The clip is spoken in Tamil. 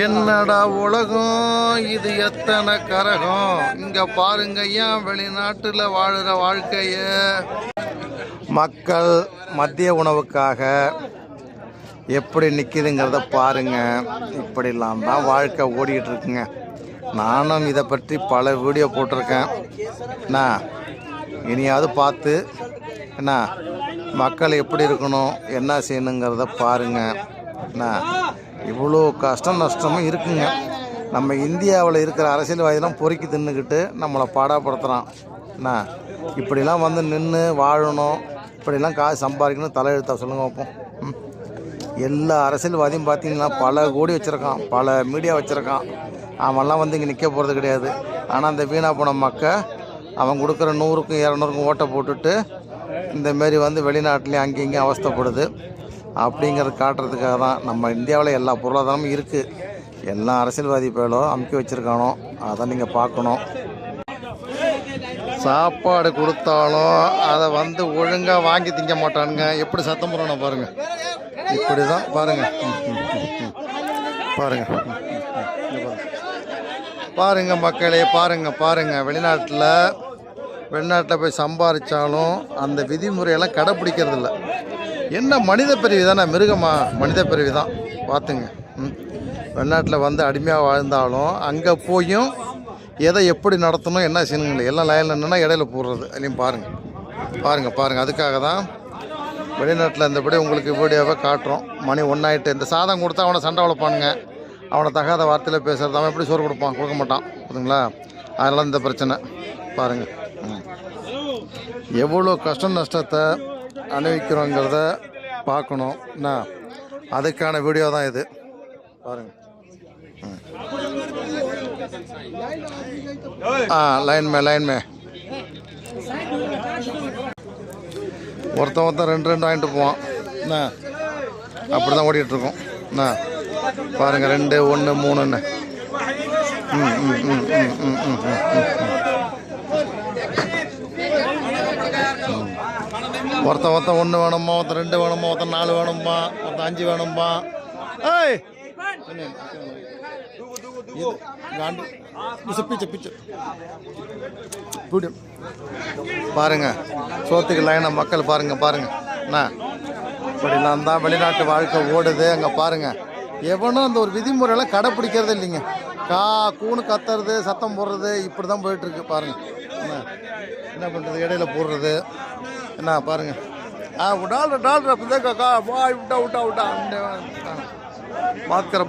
என்னடா உலகம் இது, எத்தனை கரகம். இங்க பாருங்க ஏன் வெளிநாட்டுல வாழுற வாழ்க்கைய. மக்கள் மதிய உணவுக்காக எப்படி நிற்கிதுங்கிறத பாருங்க. இப்படிலாம் தான் வாழ்க்கை ஓடிக்கிட்டு இருக்குங்க. நானும் இதை பற்றி பல வீடியோ போட்டிருக்கேன். என்ன இனியாவது பார்த்து என்ன மக்கள் எப்படி இருக்கணும், என்ன செய்யணுங்கிறத பாருங்க. என்ன இவ்வளோ கஷ்டம் நஷ்டமும் இருக்குங்க. நம்ம இந்தியாவில் இருக்கிற அரசியல்வாதிலாம் பொறுக்கி தின்னுக்கிட்டு நம்மளை பாடாப்படுத்துகிறான். என்ன இப்படிலாம் வந்து நின்று வாழணும், இப்படிலாம் காசு சம்பாதிக்கணும் தலையெழுத்தா சொல்லுங்க வைப்போம். எல்லா அரசியல்வாதியும் பார்த்தீங்கன்னா பல கோடி வச்சுருக்கான், பல மீடியா வச்சுருக்கான். அவன்லாம் வந்து இங்கே நிற்க போகிறது கிடையாது. ஆனால் அந்த வீணாக போன மக்கள் அவன் கொடுக்குற 100க்கும் 200க்கும் ஓட்டை போட்டுட்டு இந்தமாரி வந்து வெளிநாட்டிலையும் அங்கேயும் இங்கேயும் அவஸ்தைப்படுது. அப்படிங்கிறது காட்டுறதுக்காக தான் நம்ம இந்தியாவில் எல்லா பொருளாதாரமும் இருக்குது. எல்லா அரசியல்வாதி பேரும் அமுக்கி வச்சுருக்கானோ அதை நீங்கள் பார்க்கணும். சாப்பாடு கொடுத்தாலும் அதை வந்து ஒழுங்காக வாங்கி திங்க மாட்டானுங்க. எப்படி சத்தம் போடுறானோ பாருங்கள். இப்படி தான் பாருங்கள் பாருங்கள் பாருங்கள் மக்களே, பாருங்கள் வெளிநாட்டில் போய் சம்பாதிச்சாலும் அந்த விதிமுறையெல்லாம் கடைப்பிடிக்கிறது இல்லை. என்ன மனித பிறவி தானே, மிருகமா மனித பிறவி தான். பார்த்துங்க, வெளிநாட்டில் வந்து அடிமையாக வாழ்ந்தாலும் அங்கே போயும் எதை எப்படி நடத்தணும் என்ன செய்யணுங்களே எல்லாம் லைனில் என்னென்னா இடையில போடுறது அதுலேயும் பாருங்கள். அதுக்காக தான் வெளிநாட்டில் இருந்தபடி உங்களுக்கு வீடியோவை காட்டுறோம். மணி 1 ஆகிட்டு. இந்த சாதம் கொடுத்தா அவனை சண்டை வளர்ப்பானுங்க. அவனை தகாத வார்த்தையில் பேசுகிறது. அவன் எப்படி சோறு கொடுக்க மாட்டான். புரியுதுங்களா? அதனால் இந்த பிரச்சனை பாருங்கள். எவ்வளோ கஷ்ட நஷ்டத்தை அனுபவிக்கிறோங்கிறத பார்க்கணும். என்ன அதுக்கான வீடியோ தான் இது. பாருங்கள். லைன் மே ஒருத்தன் 2 வாங்கிட்டு போவான். என்ன அப்படி தான் ஓடிட்டுருக்கோம். என்ன பாருங்கள் 2 1 3ன்னு. ஒருத்தன் 1 வேணுமா, ஒருத்தன் 2 வேணுமா, ஒருத்தன் 4 வேணுமா, ஒருத்தன் 5 வேணுமா. ஏய் பாருங்க சோத்துக்கு லைனா மக்கள் பாருங்க. என்ன இப்படிலாம் தான் வெளிநாட்டு வாழ்க்கை ஓடுது. அங்கே பாருங்க எவனும் அந்த ஒரு விதிமுறையெல்லாம் கடைப்பிடிக்கிறதே இல்லைங்க. கூணு கத்துறது, சத்தம் போடுறது, இப்படி தான் போயிட்டுருக்கு. பாருங்க என்ன பண்ணுறது, இடையில போடுறது. என்ன பாருங்க டால் बात कर